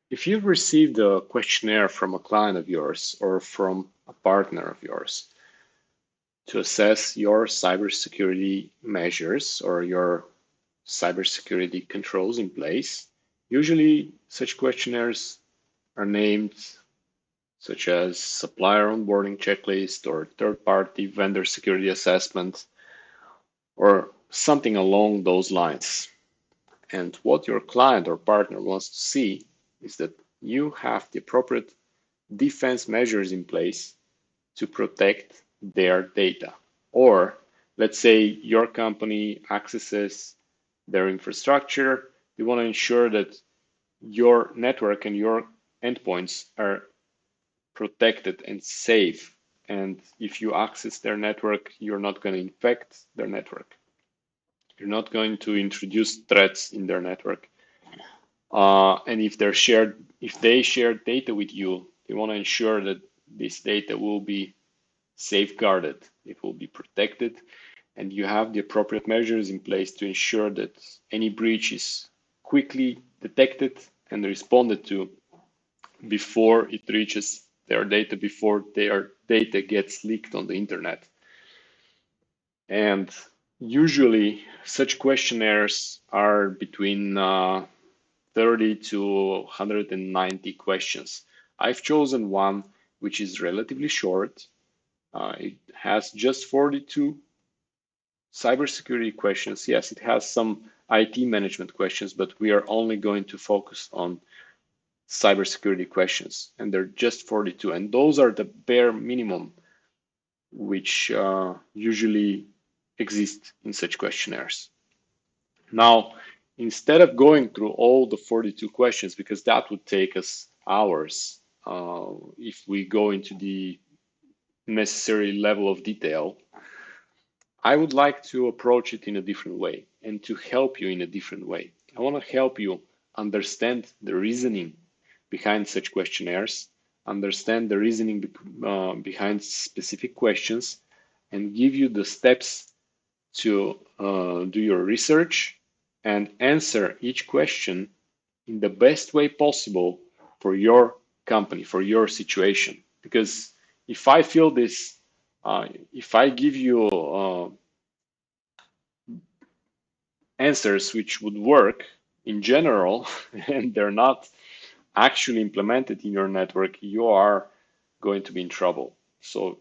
If you've received a questionnaire from a client of yours or from a partner of yours to assess your cybersecurity measures or your cybersecurity controls in place, usually such questionnaires are named such as supplier onboarding checklist or third-party vendor security assessment or something along those lines. And what your client or partner wants to see is that you have the appropriate defense measures in place to protect their data. Or let's say your company accesses their infrastructure, you want to ensure that your network and your endpoints are protected and safe. And if you access their network, you're not going to infect their network. You're not going to introduce threats in their network. And if they share data with you, they want to ensure that this data will be safeguarded, it will be protected, and you have the appropriate measures in place to ensure that any breach is quickly detected and responded to before it reaches their data, before their data gets leaked on the internet. And usually, such questionnaires are between 30 to 190 questions. I've chosen one which is relatively short. It has just 42 cybersecurity questions. Yes, it has some IT management questions, but we are only going to focus on cybersecurity questions, and they're just 42. And those are the bare minimum which usually exist in such questionnaires. Now, instead of going through all the 42 questions, because that would take us hours if we go into the necessary level of detail, I would like to approach it in a different way and to help you in a different way. I want to help you understand the reasoning behind such questionnaires, understand the reasoning behind specific questions, and give you the steps to do your research and answer each question in the best way possible for your company, for your situation. Because if I feel this, if I give you answers which would work in general and they're not actually implemented in your network, you are going to be in trouble. So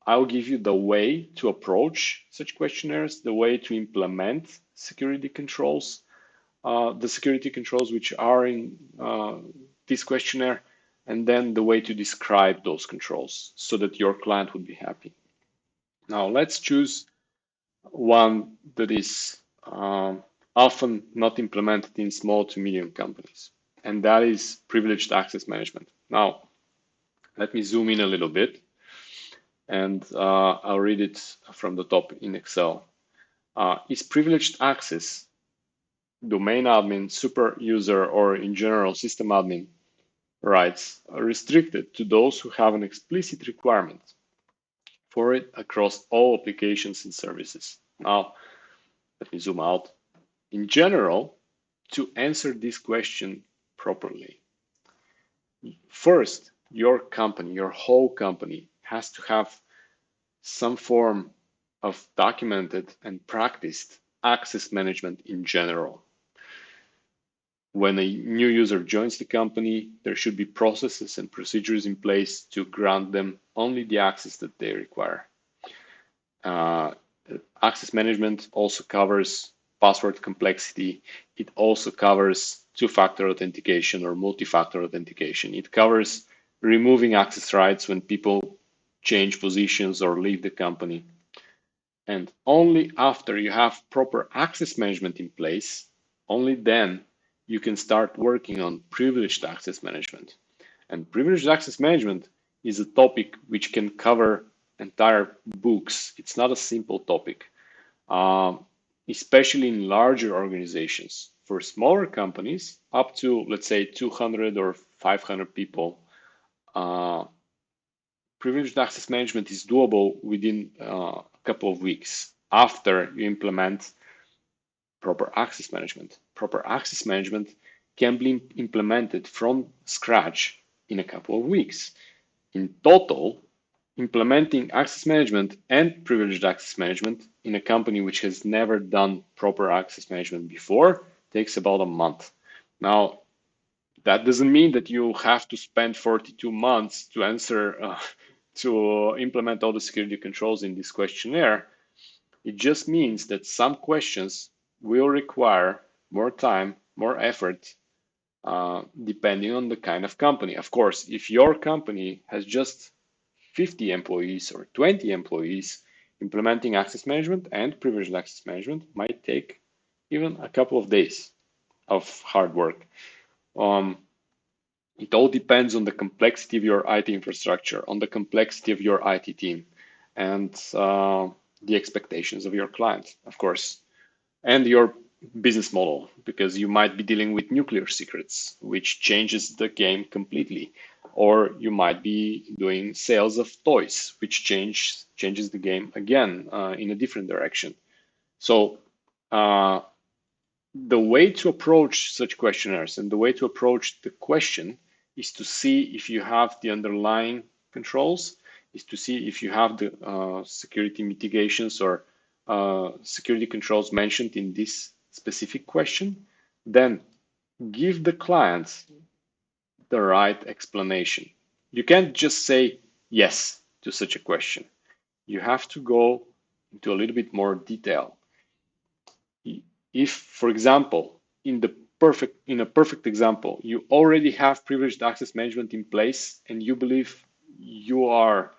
I'll give you the way to approach such questionnaires, the way to implement security controls, the security controls which are in this questionnaire, and then the way to describe those controls so that your client would be happy. Now, let's choose one that is often not implemented in small to medium companies, and that is privileged access management. Now, let me zoom in a little bit, and I'll read it from the top in Excel. Is privileged access domain admin, super user, or in general system admin rights restricted to those who have an explicit requirement for it across all applications and services? Now, let me zoom out. In general, to answer this question properly, first, your company, your whole company, has to have some form of documented and practiced access management in general. When a new user joins the company, there should be processes and procedures in place to grant them only the access that they require. Access management also covers password complexity. It also covers two-factor authentication or multi-factor authentication. It covers removing access rights when people change positions or leave the company. And only after you have proper access management in place, only then you can start working on privileged access management. And privileged access management is a topic which can cover entire books. It's not a simple topic, especially in larger organizations. For smaller companies, up to, let's say, 200 or 500 people, privileged access management is doable within a couple of weeks after you implement proper access management. Proper access management can be implemented from scratch in a couple of weeks. In total, implementing access management and privileged access management in a company which has never done proper access management before takes about a month. Now, that doesn't mean that you have to spend 42 months to to implement all the security controls in this questionnaire. It just means that some questions will require more time, more effort, depending on the kind of company. Of course, if your company has just 50 employees or 20 employees, implementing access management and privileged access management might take even a couple of days of hard work. It all depends on the complexity of your IT infrastructure, on the complexity of your IT team, and the expectations of your client, of course, and your business model, because you might be dealing with nuclear secrets, which changes the game completely. Or you might be doing sales of toys, which changes the game again in a different direction. So the way to approach such questionnaires and the way to approach the question is to see if you have the underlying controls, is to see if you have the security mitigations or security controls mentioned in this specific question. Then give the client the right explanation. You can't just say yes to such a question. You have to go into a little bit more detail. If, for example, in a perfect example, you already have privileged access management in place and you believe you are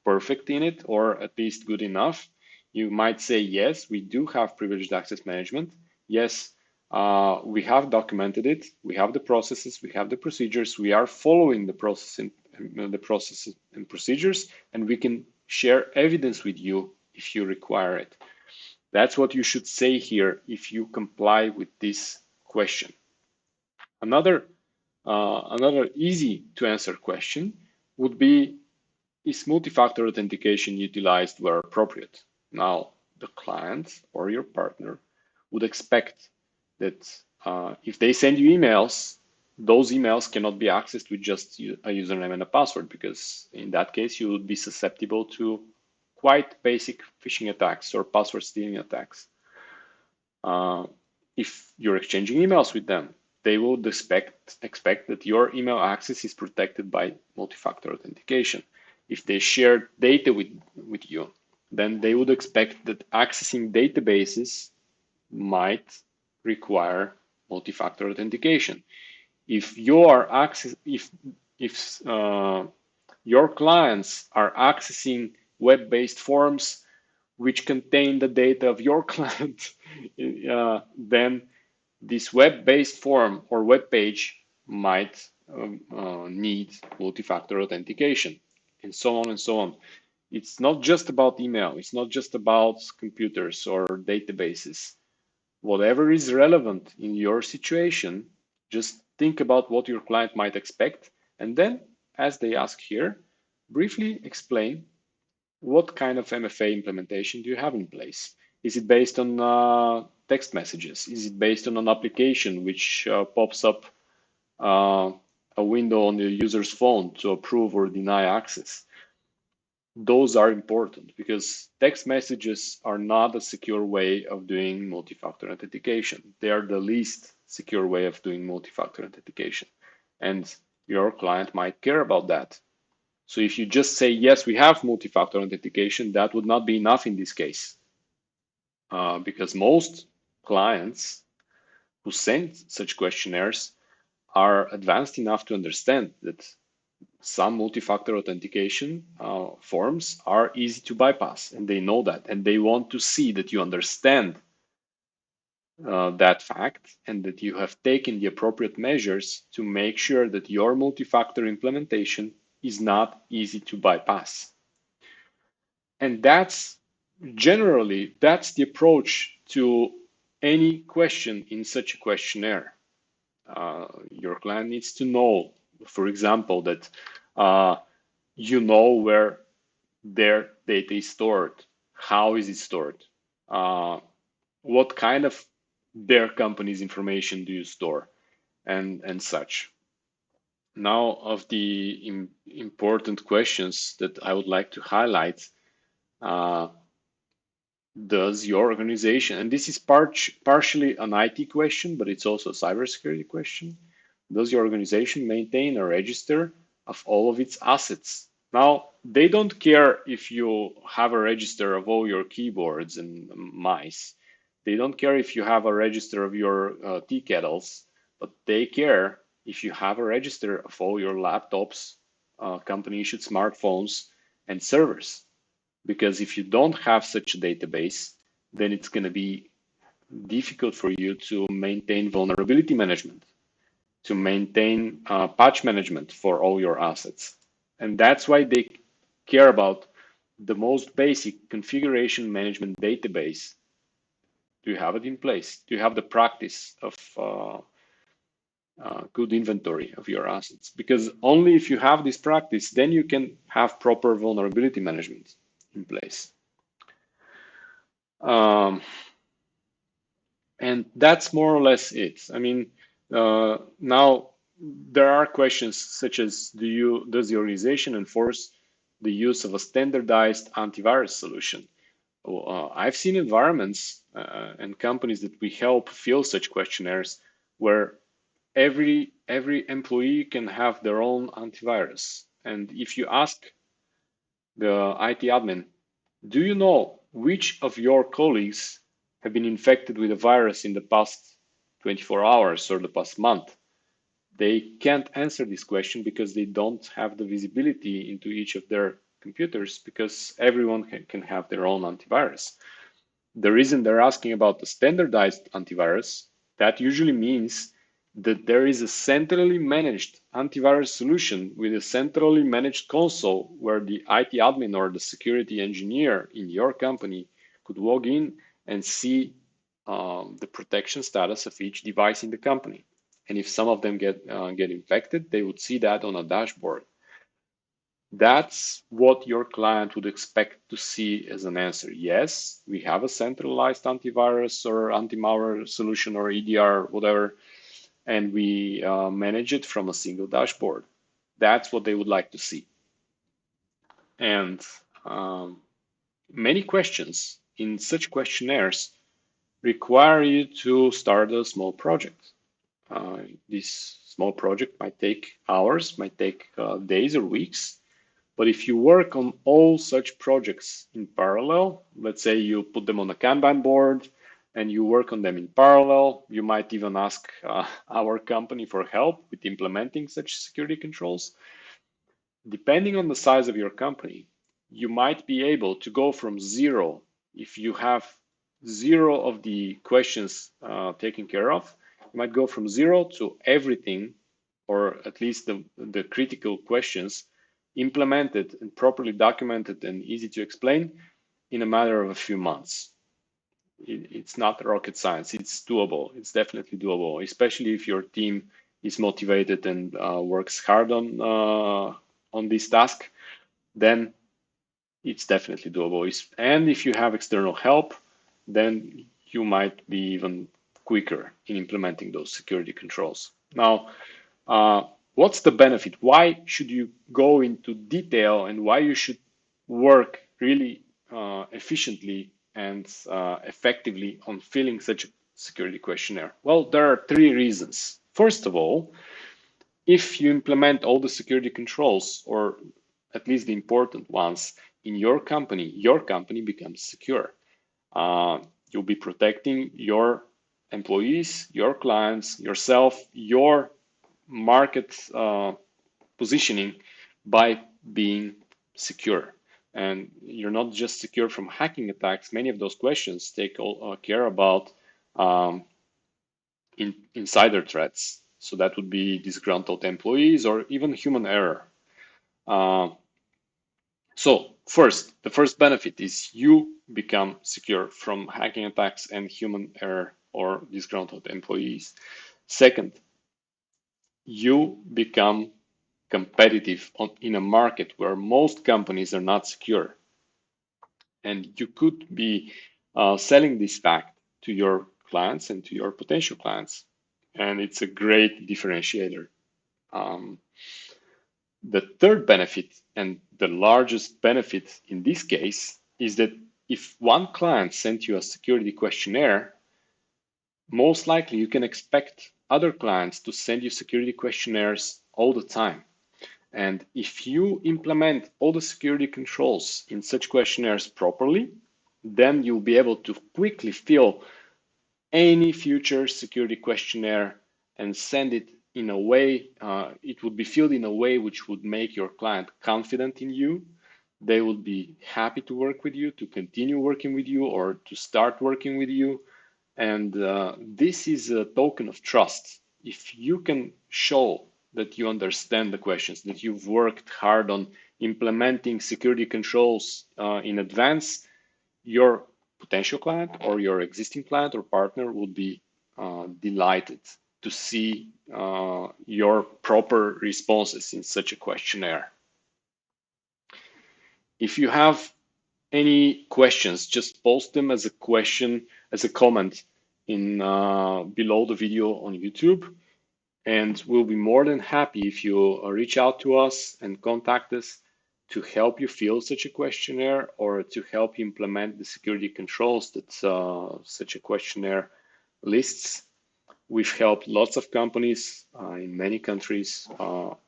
perfect in it, or at least good enough, you might say, yes, we do have privileged access management. Yes, we have documented it. We have the processes. We have the procedures. We are following the processes and procedures, and we can share evidence with you if you require it. That's what you should say here if you comply with this question. Another easy to answer question would be, is multi-factor authentication utilized where appropriate? Now, the client or your partner would expect that if they send you emails, those emails cannot be accessed with just a username and a password, because in that case, you would be susceptible to quite basic phishing attacks or password stealing attacks. If you're exchanging emails with them, they would expect that your email access is protected by multi-factor authentication. If they share data with you, then they would expect that accessing databases might require multi-factor authentication. If your clients are accessing web-based forms which contain the data of your client, then this web-based form or web page might need multi-factor authentication, and so on and so on. It's not just about email. It's not just about computers or databases. Whatever is relevant in your situation, just think about what your client might expect, and then, as they ask here, briefly explain what kind of MFA implementation do you have in place. Is it based on text messages? Is it based on an application which pops up a window on the user's phone to approve or deny access? Those are important because text messages are not a secure way of doing multi-factor authentication. They are the least secure way of doing multi-factor authentication. And your client might care about that. So if you just say, yes, we have multi-factor authentication, that would not be enough in this case. Because most clients who send such questionnaires are advanced enough to understand that some multi-factor authentication forms are easy to bypass, and they know that, and they want to see that you understand that fact and that you have taken the appropriate measures to make sure that your multi-factor implementation is not easy to bypass. And that's the approach to any question in such a questionnaire. Your client needs to know, for example, that you know where their data is stored, how is it stored, what kind of their company's information do you store, and such. Now, of the important questions that I would like to highlight, uh, does your organization, and this is partially an IT question, but it's also a cybersecurity question, does your organization maintain a register of all of its assets? Now, they don't care if you have a register of all your keyboards and mice. They don't care if you have a register of your tea kettles, but they care if you have a register of all your laptops, company issued smartphones, and servers. Because if you don't have such a database, then it's going to be difficult for you to maintain vulnerability management, to maintain patch management for all your assets. And that's why they care about the most basic configuration management database. Do you have it in place? Do you have the practice of good inventory of your assets? Because only if you have this practice, then you can have proper vulnerability management in place. And that's more or less it. I mean, now there are questions such as does the organization enforce the use of a standardized antivirus solution? I've seen environments and companies that we help fill such questionnaires where every employee can have their own antivirus. And if you ask the IT admin, do you know which of your colleagues have been infected with a virus in the past 24 hours or the past month? They can't answer this question because they don't have the visibility into each of their computers because everyone can have their own antivirus. The reason they're asking about the standardized antivirus, that usually means that there is a centrally managed antivirus solution with a centrally managed console where the IT admin or the security engineer in your company could log in and see the protection status of each device in the company. And if some of them get infected, they would see that on a dashboard. That's what your client would expect to see as an answer. Yes, we have a centralized antivirus or anti-malware solution or EDR, whatever, and we manage it from a single dashboard. That's what they would like to see. And many questions in such questionnaires require you to start a small project. This small project might take hours, might take days or weeks. But if you work on all such projects in parallel, let's say you put them on a Kanban board and you work on them in parallel, you might even ask our company for help with implementing such security controls. Depending on the size of your company, you might be able to go from zero. If you have zero of the questions taken care of, you might go from zero to everything, or at least the critical questions implemented and properly documented and easy to explain in a matter of a few months. It's not rocket science. It's doable. It's definitely doable, especially if your team is motivated and works hard on this task. Then it's definitely doable. And if you have external help, then you might be even quicker in implementing those security controls. Now, what's the benefit? Why should you go into detail and why you should work really efficiently and effectively on filling such a security questionnaire? Well, there are three reasons. First of all, if you implement all the security controls, or at least the important ones, in your company becomes secure. You'll be protecting your employees, your clients, yourself, your market positioning by being secure. And you're not just secure from hacking attacks. Many of those questions take care about insider threats. So that would be disgruntled employees or even human error. So first, the first benefit is you become secure from hacking attacks and human error or disgruntled employees. Second, you become competitive in a market where most companies are not secure. And you could be selling this fact to your clients and to your potential clients. and it's a great differentiator. The third benefit, and the largest benefit in this case, is that if one client sent you a security questionnaire, most likely you can expect other clients to send you security questionnaires all the time. And if you implement all the security controls in such questionnaires properly, then you'll be able to quickly fill any future security questionnaire and send it in a way, it would be filled in a way which would make your client confident in you. They would be happy to work with you, to continue working with you, or to start working with you. And this is a token of trust. If you can show that you understand the questions, that you've worked hard on implementing security controls in advance, your potential client or your existing client or partner will be delighted to see your proper responses in such a questionnaire. If you have any questions, just post them as a question, as a comment in below the video on YouTube, and we'll be more than happy if you reach out to us and contact us to help you fill such a questionnaire or to help you implement the security controls that such a questionnaire lists. We've helped lots of companies in many countries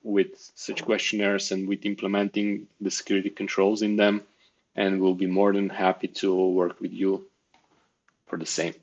with such questionnaires and with implementing the security controls in them, and we'll be more than happy to work with you for the same.